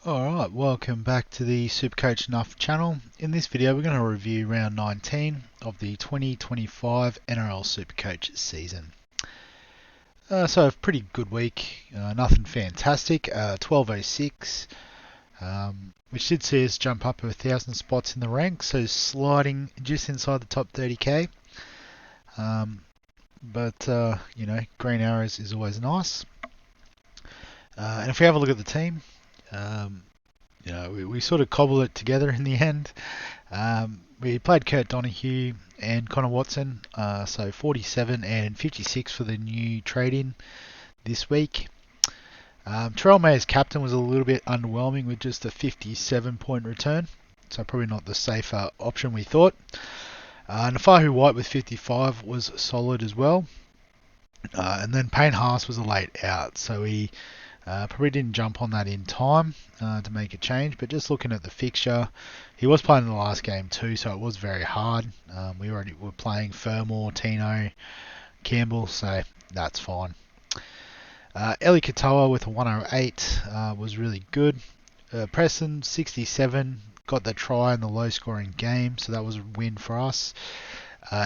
Alright, welcome back to the Supercoach Enough channel. In this video we're going to review round 19 of the 2025 NRL Supercoach season. So a pretty good week, nothing fantastic, 1206, which did see us jump up 1,000 spots in the ranks, so sliding just inside the top 30k. But you know, green arrows is always nice. And if we have a look at the team, you know, we sort of cobbled it together in the end. We played Kurt Donahue and Connor Watson, so 47 and 56 for the new trade-in this week. Terrell May's captain was a little bit underwhelming with just a 57-point return, so probably not the safer option we thought. Nafahu White with 55 was solid as well. And then Payne Haas was a late out, so he probably didn't jump on that in time to make a change, but just looking at the fixture, he was playing in the last game too, so it was very hard. We already were playing Fermor, Tino, Campbell, so that's fine. Eli Katoa with a 108 was really good. Preston 67 got the try in the low scoring game, so that was a win for us.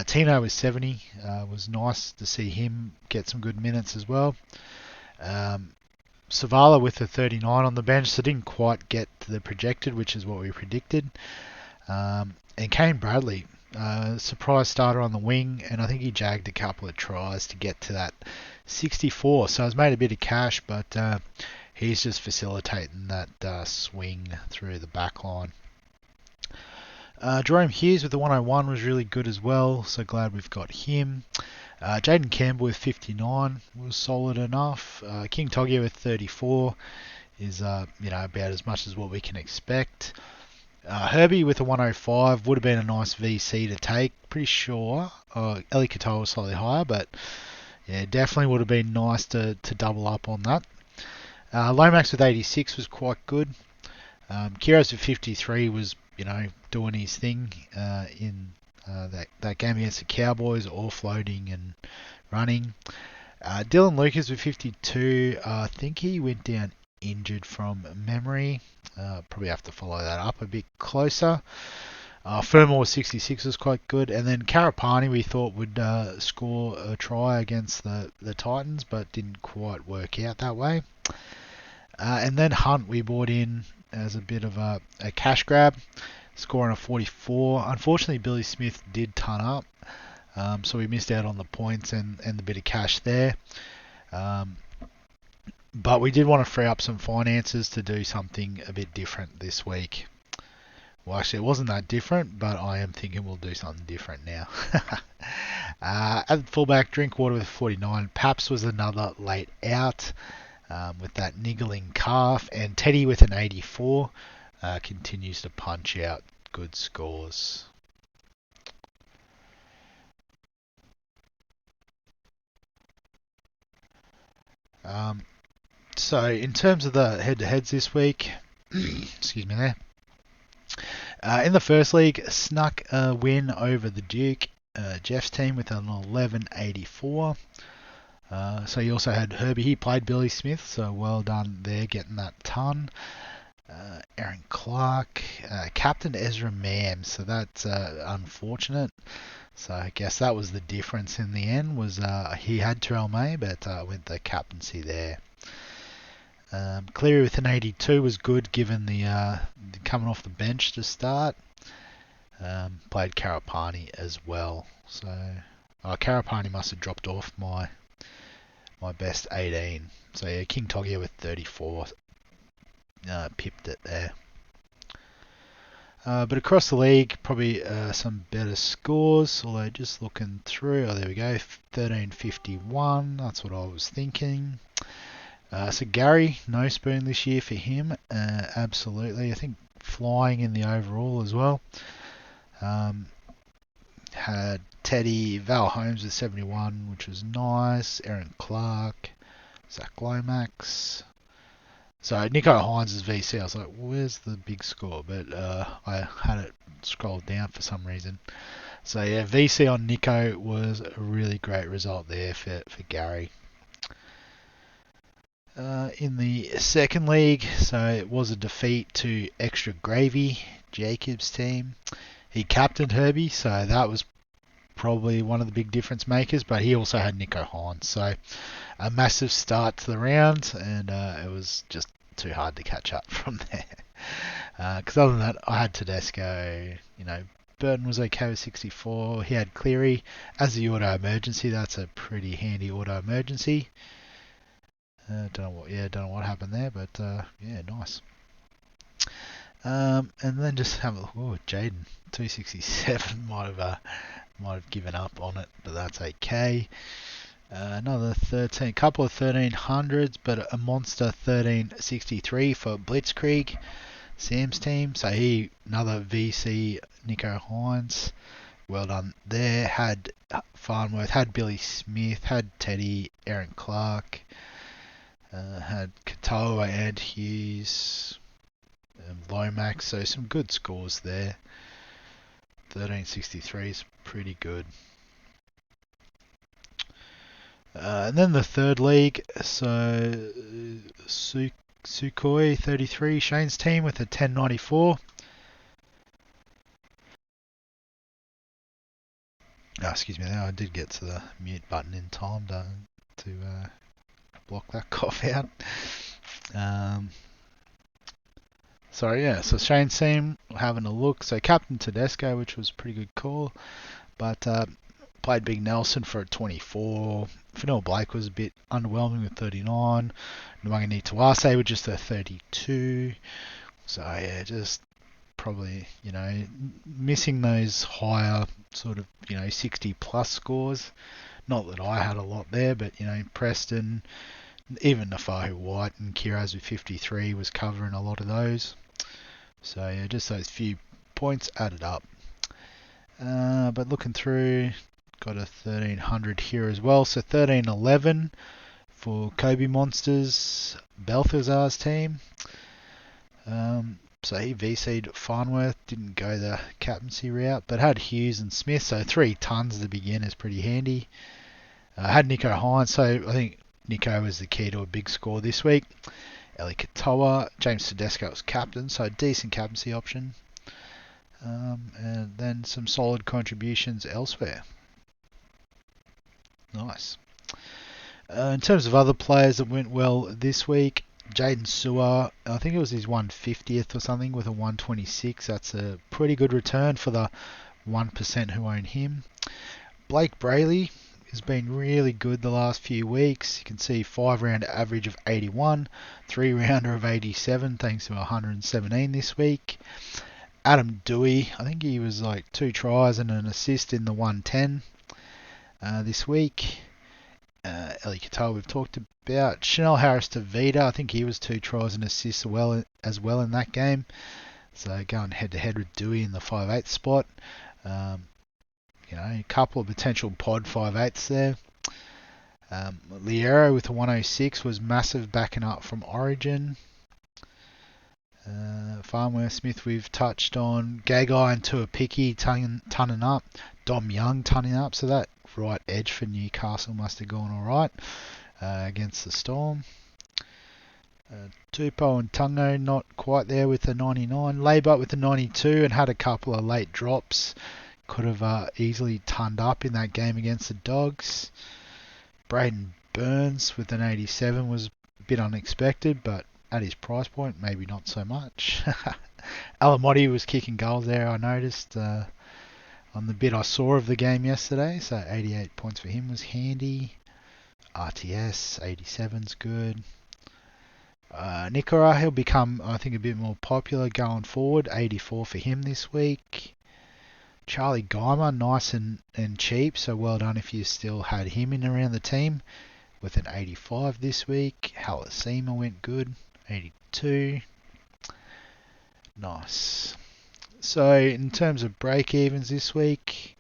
Tino was 70, was nice to see him get some good minutes as well. Savala with a 39 on the bench, so didn't quite get to the projected, which is what we predicted. And Kane Bradley, surprise starter on the wing, and I think he jagged a couple of tries to get to that 64. So he's made a bit of cash, but he's just facilitating that swing through the back line. Jerome Hughes with the 101 was really good as well, so glad we've got him. Jaden Campbell with 59 was solid enough. King Togia with 34 is you know, about as much as what we can expect. Herbie with a 105 would have been a nice VC to take. Pretty sure Eli Katoa was slightly higher, but yeah, definitely would have been nice to double up on that. Lomax with 86 was quite good. Kiros with 53 was, you know, doing his thing in that game against the Cowboys, offloading and running. Dylan Lucas with 52, I think he went down injured from memory. Probably have to follow that up a bit closer. Fermor 66 was quite good, and then Karapani we thought would score a try against the Titans, but didn't quite work out that way. And then Hunt we brought in as a bit of a cash grab, scoring a 44. Unfortunately, Billy Smith did ton up, so we missed out on the points and the bit of cash there. But we did want to free up some finances to do something a bit different this week. Well, actually, it wasn't that different, but I am thinking we'll do something different now. At fullback, Drinkwater with 49. Paps was another late out with that niggling calf, and Teddy with an 84 continues to punch out good scores. So in terms of the head-to-heads this week, excuse me there. In the first league, snuck a win over the Duke, Jeff's team with an 1184. So he also had Herbie. He played Billy Smith, so well done there, getting that ton. Aaron Clark, Captain Ezra Mam, so that's unfortunate. So I guess that was the difference in the end, was he had Terrell May, but went the captaincy there. Cleary with an 82 was good given the coming off the bench to start. Played Karapani as well. So Karapani must have dropped off my best 18. So yeah, King Togia with 34 pipped it there. But across the league, probably some better scores. Although just looking through, there we go, 1351. That's what I was thinking. So Gary, no spoon this year for him. Absolutely, I think flying in the overall as well. Had Teddy, Val Holmes with 71, which was nice. Aaron Clark, Zach Lomax. So Nico Hines' VC, I was like, where's the big score? But I had it scrolled down for some reason. So yeah, VC on Nico was a really great result there for Gary. In the second league, so it was a defeat to Extra Gravy, Jacob's team. He captained Herbie, so that was probably one of the big difference makers, but he also had Nico Hines. So a massive start to the round, and it was just too hard to catch up from there. Because other than that, I had Tedesco. Burton was okay with 64. He had Cleary as the auto emergency. That's a pretty handy auto emergency. Don't know what happened there, but yeah, nice. And then just have a look. Oh, Jaden, 267 might have given up on it, but that's okay. Another couple of 1300s, but a monster 1363 for Blitzkrieg, Sam's team. So another VC, Nico Hines. Well done there. Had Farnworth, had Billy Smith, had Teddy, Aaron Clark, had Katoa and Hughes, Lomax. So some good scores there. 1363 is pretty good. And then the third league, so Sukhoi 33, Shane's team with a 1094. Excuse me, there I did get to the mute button in time to block that cough out. Sorry, yeah, so Shane's team, having a look. So Captain Tedesco, which was a pretty good call, but played Big Nelson for a 24. Fanil Blake was a bit underwhelming with 39. Nwangani Tuase with just a 32. So yeah, just probably, missing those higher sort of, 60 plus scores. Not that I had a lot there, but, Preston, even Nafahu White and Kiraz with 53 was covering a lot of those. So yeah, just those few points added up. But looking through, got a 1300 here as well. So 1311 for Kobe Monsters, Balthazar's team. So he VC'd Farnworth, didn't go the captaincy route, but had Hughes and Smith, so 3 tons to begin is pretty handy. Had Nico Hines, so I think Nico was the key to a big score this week. Eli Katoa, James Tedesco was captain, so a decent captaincy option. And then some solid contributions elsewhere. Nice. In terms of other players that went well this week, Jaden Sewer, I think it was his 150th or something with a 126. That's a pretty good return for the 1% who own him. Blake Brayley has been really good the last few weeks. You can see 5-round average of 81, 3-rounder of 87 thanks to 117 this week. Adam Dewey, I think he was like 2 tries and an assist in the 110 this week. Eli Katoa we've talked about. Chanel Harris to Vida, I think he was 2 tries and assists as well in that game. So going head to head with Dewey in the 5/8 spot. A couple of potential pod 5/8s there. Liero with a 106 was massive backing up from Origin. Farnworth Smith we've touched on. Gagai and Tuapiki tunning up. Dom Young tunning up. So that right edge for Newcastle must have gone alright against the Storm. Tupou and Tungo not quite there with the 99. Laybut with the 92 and had a couple of late drops. Could have easily turned up in that game against the Dogs. Braden Burns with an 87 was a bit unexpected, but at his price point, maybe not so much. Alamotti was kicking goals there, I noticed, on the bit I saw of the game yesterday. So 88 points for him was handy. RTS, 87's good. Nikora, he'll become, I think, a bit more popular going forward. 84 for him this week. Charlie Geimer, nice and cheap, so well done if you still had him in around the team with an 85 this week. Halasima went good, 82. Nice. So in terms of break-evens this week,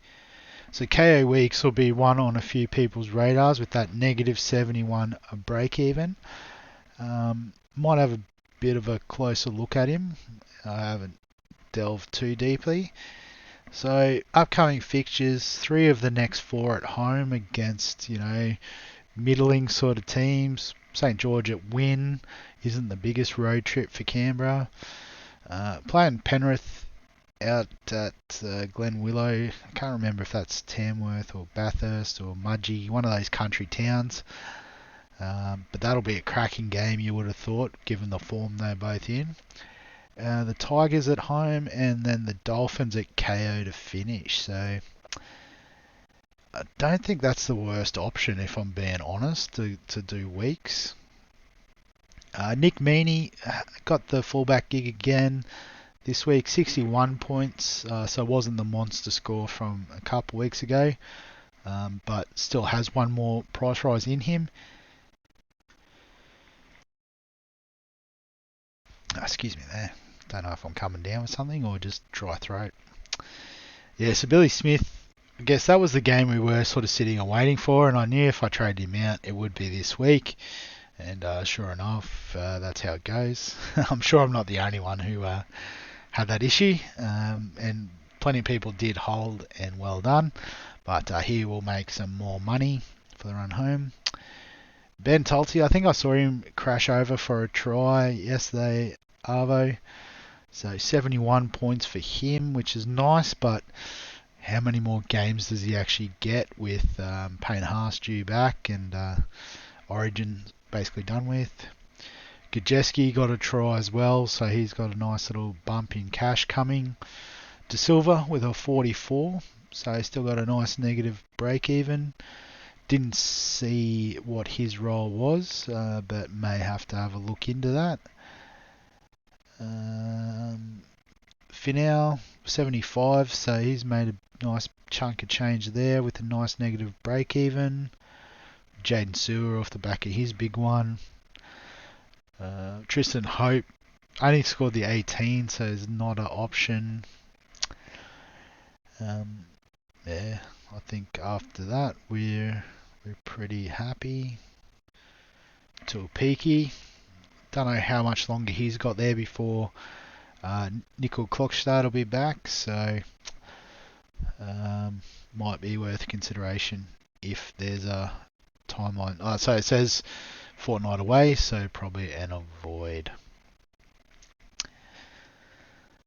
so KO weeks will be one on a few people's radars with that negative 71 break-even. Might have a bit of a closer look at him. I haven't delved too deeply. So upcoming fixtures, 3 of the next 4 at home against, middling sort of teams. St George at Wynn isn't the biggest road trip for Canberra. Playing Penrith out at Glen Willow. I can't remember if that's Tamworth or Bathurst or Mudgee, one of those country towns. But that'll be a cracking game, you would have thought, given the form they're both in. The Tigers at home, and then the Dolphins at KO to finish. So I don't think that's the worst option, if I'm being honest, to do weeks. Nick Meaney got the fullback gig again this week, 61 points, so it wasn't the monster score from a couple weeks ago, but still has one more price rise in him. Excuse me there. Don't know if I'm coming down with something or just dry throat. Yeah, so Billy Smith, I guess that was the game we were sort of sitting and waiting for, and I knew if I traded him out, it would be this week. And sure enough, that's how it goes. I'm sure I'm not the only one who had that issue, and plenty of people did hold, and well done. But he will make some more money for the run home. Ben Tulty, I think I saw him crash over for a try yesterday, Arvo. So 71 points for him, which is nice, but how many more games does he actually get with Payne Haas due back and Origin basically done with? Gajeski got a try as well, so he's got a nice little bump in cash coming. De Silva with a 44, so he's still got a nice negative break even. Didn't see what his role was, but may have to have a look into that. Finau, 75, so he's made a nice chunk of change there with a nice negative break even. Jaden Sewer off the back of his big one. Tristan Hope only scored the 18, so it's not an option. Yeah, I think after that we're pretty happy. Tuapiki, don't know how much longer he's got there before Nickel Klokstad will be back, so might be worth consideration if there's a timeline. So it says fortnight away, so probably an avoid.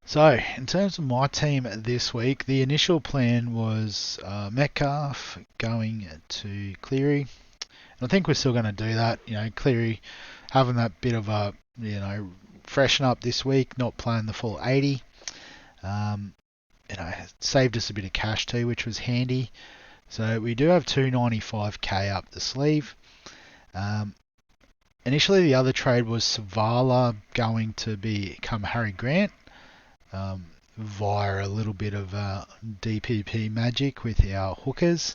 So, in terms of my team this week, the initial plan was Metcalf going to Cleary. And I think we're still going to do that. Cleary having that bit of a, freshen up this week, not playing the full 80. Saved us a bit of cash too, which was handy. So we do have 295k up the sleeve. Initially, the other trade was Savala going to become Harry Grant via a little bit of DPP magic with our hookers.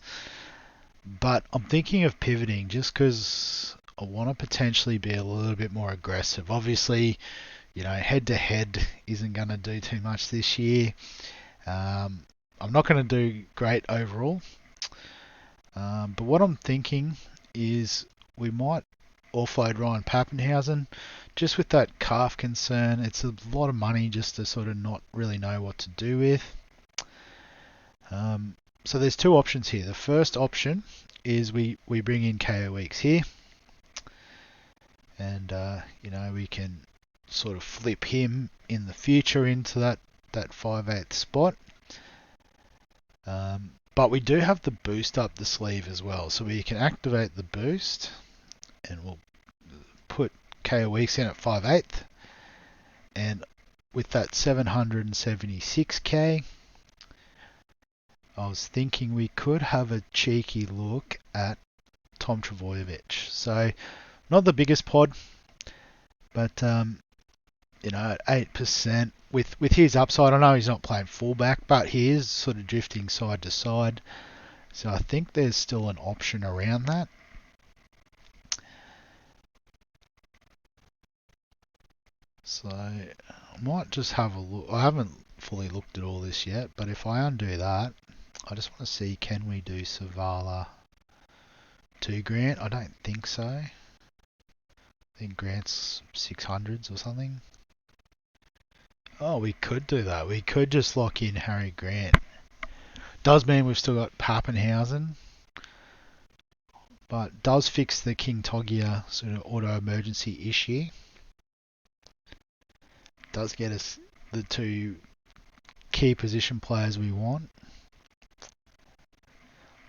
But I'm thinking of pivoting just because I want to potentially be a little bit more aggressive. Obviously, head-to-head isn't going to do too much this year. I'm not going to do great overall. But what I'm thinking is we might offload Ryan Pappenhausen. Just with that calf concern, it's a lot of money just to sort of not really know what to do with. So there's 2 options here. The first option is we bring in KO Weeks here. And, we can sort of flip him in the future into that 5/8 spot. But we do have the boost up the sleeve as well. So we can activate the boost and we'll put KO Weeks in at 5/8. And with that 776k, I was thinking we could have a cheeky look at Tom Trbojevic. So not the biggest pod, but at 8% with his upside. I know he's not playing fullback, but he is sort of drifting side to side. So I think there's still an option around that. So I might just have a look. I haven't fully looked at all this yet, but if I undo that, I just want to see, can we do Savala to Grant? I don't think so. I think Grant's 600s or something. Oh, we could do that. We could just lock in Harry Grant. Does mean we've still got Pappenhausen, but does fix the King Togia sort of auto emergency issue. Does get us the two key position players we want.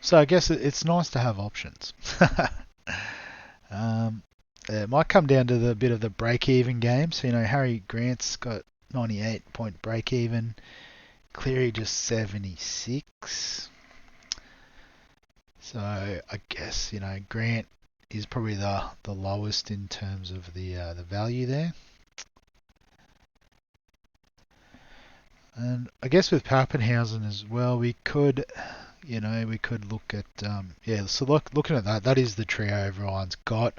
So I guess it's nice to have options. It might come down to the bit of the break-even game. So, Harry Grant's got 98 point break-even. Cleary just 76. So I guess, Grant is probably the lowest in terms of the value there. And I guess with Pappenhausen as well, we could look at So looking at that is the trio everyone's got.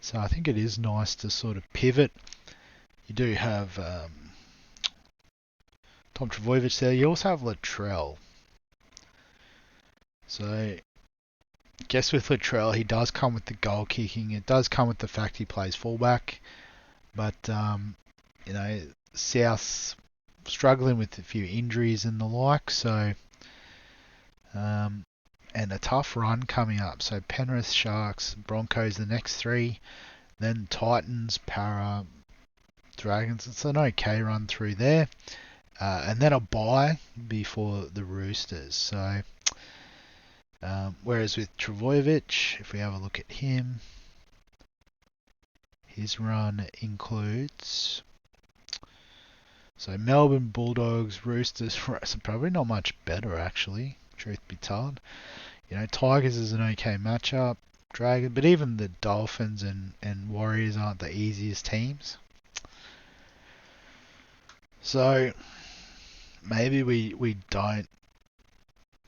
So I think it is nice to sort of pivot. You do have Tom Trbojevic there. You also have Latrell. So I guess with Latrell, he does come with the goal kicking. It does come with the fact he plays fullback. But South's struggling with a few injuries and the like. So and a tough run coming up. So Penrith, Sharks, Broncos, the next three. Then Titans, Para, Dragons. It's an okay run through there. And then a bye before the Roosters. So, whereas with Trbojevic, if we have a look at him, his run includes... So Melbourne, Bulldogs, Roosters, so probably not much better actually, truth be told. Tigers is an okay matchup. Dragon, but even the Dolphins and Warriors aren't the easiest teams. So maybe we don't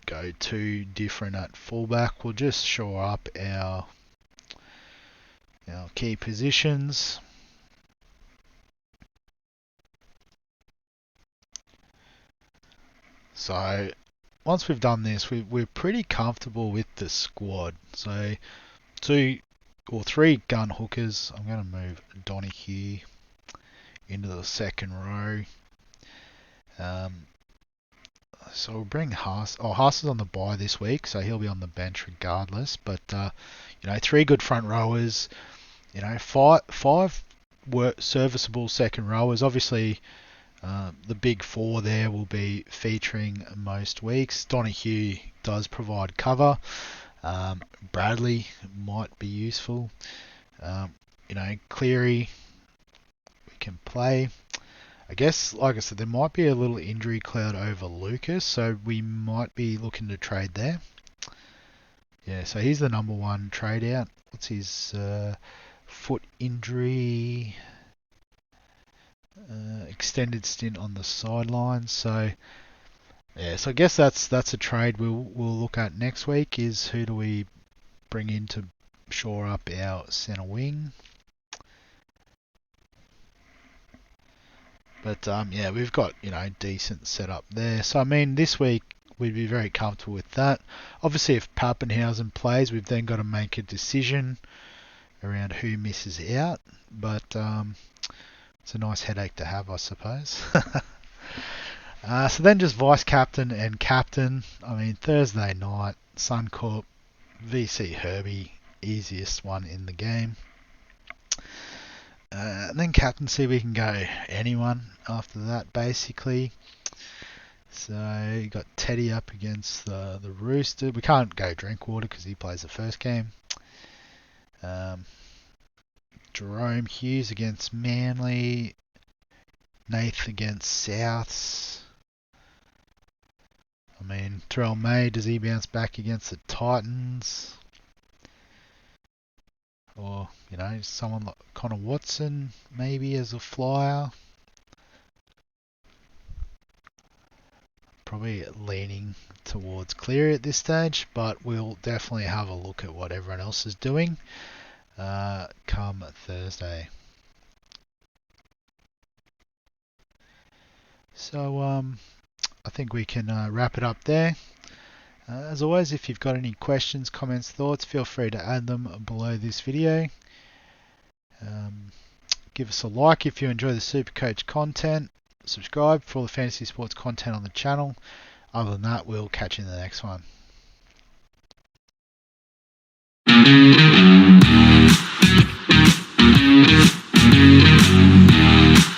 go too different at fullback. We'll just shore up our key positions. So once we've done this, we're pretty comfortable with the squad. So 2 or 3 gun hookers. I'm going to move Donahue into the second row. So we'll bring Haas. Haas is on the bye this week, so he'll be on the bench regardless. But 3 good front rowers. 5 serviceable second rowers. Obviously, the big 4 there will be featuring most weeks. Donahue does provide cover. Bradley might be useful. Cleary we can play. I guess, like I said, there might be a little injury cloud over Lucas, so we might be looking to trade there. Yeah, so he's the number 1 trade out. What's his foot injury? Extended stint on the sidelines. So yeah, so I guess that's a trade we'll look at next week. Is who do we bring in to shore up our centre wing? But we've got decent setup there. So I mean, this week we'd be very comfortable with that. Obviously, if Pappenhausen plays, we've then got to make a decision around who misses out. But it's a nice headache to have, I suppose. So then just vice captain and captain. I mean, Thursday night, Suncorp, VC Herbie, easiest one in the game. And then captaincy, we can go anyone after that, basically. So you got Teddy up against the Rooster. We can't go Drinkwater because he plays the first game. Jerome Hughes against Manly. Nath against Souths. I mean, Terrell May, does he bounce back against the Titans? Or, someone like Connor Watson, maybe as a flyer. Probably leaning towards Cleary at this stage, but we'll definitely have a look at what everyone else is doing come Thursday. So I think we can wrap it up there. As always, if you've got any questions, comments, thoughts, feel free to add them below this video. Give us a like if you enjoy the Supercoach content. Subscribe for all the fantasy sports content on the channel. Other than that, we'll catch you in the next one.